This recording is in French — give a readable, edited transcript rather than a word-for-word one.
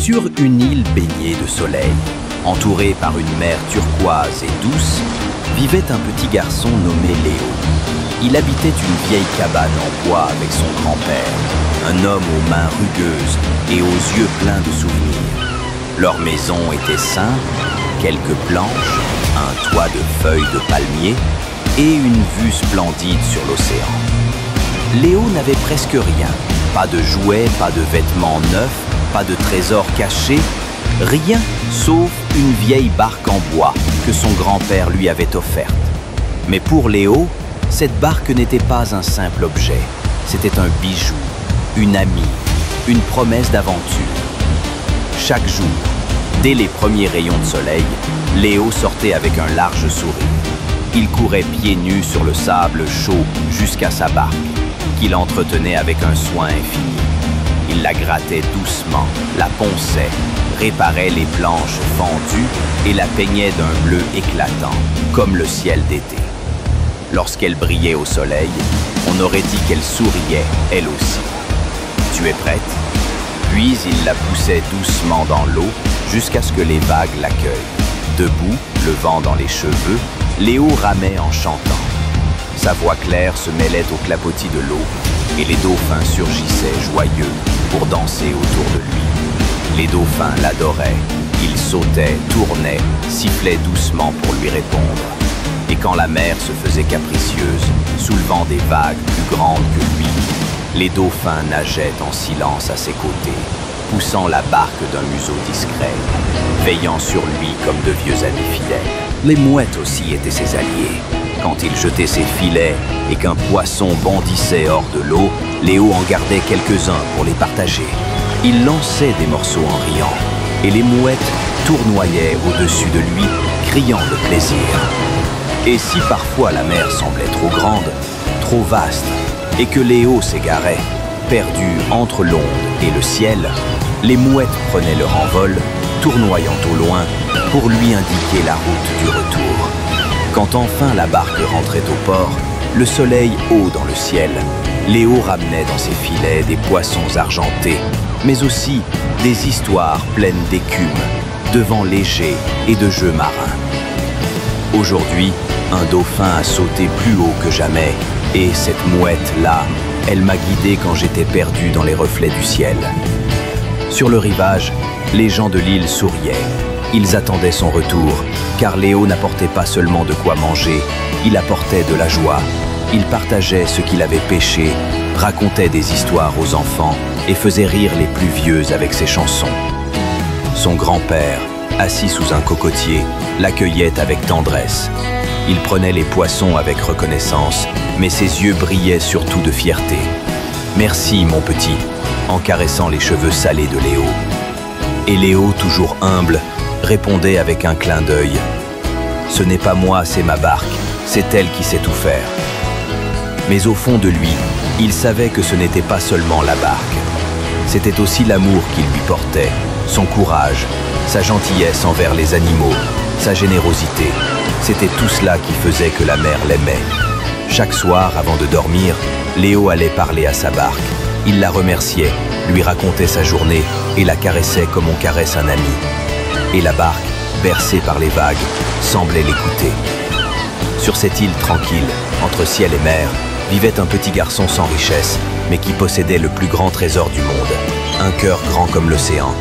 Sur une île baignée de soleil, entourée par une mer turquoise et douce, vivait un petit garçon nommé Léo. Il habitait une vieille cabane en bois avec son grand-père, un homme aux mains rugueuses et aux yeux pleins de souvenirs. Leur maison était simple, quelques planches, un toit de feuilles de palmier et une vue splendide sur l'océan. Léo n'avait presque rien, pas de jouets, pas de vêtements neufs, pas de trésors cachés, rien sauf une vieille barque en bois que son grand-père lui avait offerte. Mais pour Léo, cette barque n'était pas un simple objet, c'était un bijou, une amie, une promesse d'aventure. Chaque jour, dès les premiers rayons de soleil, Léo sortait avec un large sourire. Il courait pieds nus sur le sable chaud jusqu'à sa barque, qu'il entretenait avec un soin infini. Il la grattait doucement, la ponçait, réparait les planches fendues et la peignait d'un bleu éclatant, comme le ciel d'été. Lorsqu'elle brillait au soleil, on aurait dit qu'elle souriait, elle aussi. « Tu es prête ?» Puis il la poussait doucement dans l'eau jusqu'à ce que les vagues l'accueillent. Debout, le vent dans les cheveux, Léo ramait en chantant. Sa voix claire se mêlait au clapotis de l'eau et les dauphins surgissaient joyeux pour danser autour de lui. Les dauphins l'adoraient, ils sautaient, tournaient, sifflaient doucement pour lui répondre. Et quand la mer se faisait capricieuse, soulevant des vagues plus grandes que lui, les dauphins nageaient en silence à ses côtés, poussant la barque d'un museau discret, veillant sur lui comme de vieux amis fidèles. Les mouettes aussi étaient ses alliés. Quand il jetait ses filets et qu'un poisson bondissait hors de l'eau, Léo en gardait quelques-uns pour les partager. Il lançait des morceaux en riant, et les mouettes tournoyaient au-dessus de lui, criant de plaisir. Et si parfois la mer semblait trop grande, trop vaste, et que Léo s'égarait, perdu entre l'onde et le ciel, les mouettes prenaient leur envol, tournoyant au loin, pour lui indiquer la route du retour. Quand enfin la barque rentrait au port, le soleil haut dans le ciel, Léo ramenait dans ses filets des poissons argentés, mais aussi des histoires pleines d'écume, de vents légers et de jeux marins. Aujourd'hui, un dauphin a sauté plus haut que jamais, et cette mouette-là, elle m'a guidé quand j'étais perdu dans les reflets du ciel. Sur le rivage, les gens de l'île souriaient. Ils attendaient son retour, car Léo n'apportait pas seulement de quoi manger, il apportait de la joie. Il partageait ce qu'il avait pêché, racontait des histoires aux enfants et faisait rire les plus vieux avec ses chansons. Son grand-père, assis sous un cocotier, l'accueillait avec tendresse. Il prenait les poissons avec reconnaissance, mais ses yeux brillaient surtout de fierté. « Merci, mon petit », en caressant les cheveux salés de Léo. Et Léo, toujours humble, répondait avec un clin d'œil. « Ce n'est pas moi, c'est ma barque, c'est elle qui sait tout faire. » Mais au fond de lui, il savait que ce n'était pas seulement la barque. C'était aussi l'amour qu'il lui portait, son courage, sa gentillesse envers les animaux, sa générosité. C'était tout cela qui faisait que la mer l'aimait. Chaque soir, avant de dormir, Léo allait parler à sa barque. Il la remerciait, lui racontait sa journée et la caressait comme on caresse un ami. Et la barque, bercée par les vagues, semblait l'écouter. Sur cette île tranquille, entre ciel et mer, vivait un petit garçon sans richesse, mais qui possédait le plus grand trésor du monde, un cœur grand comme l'océan,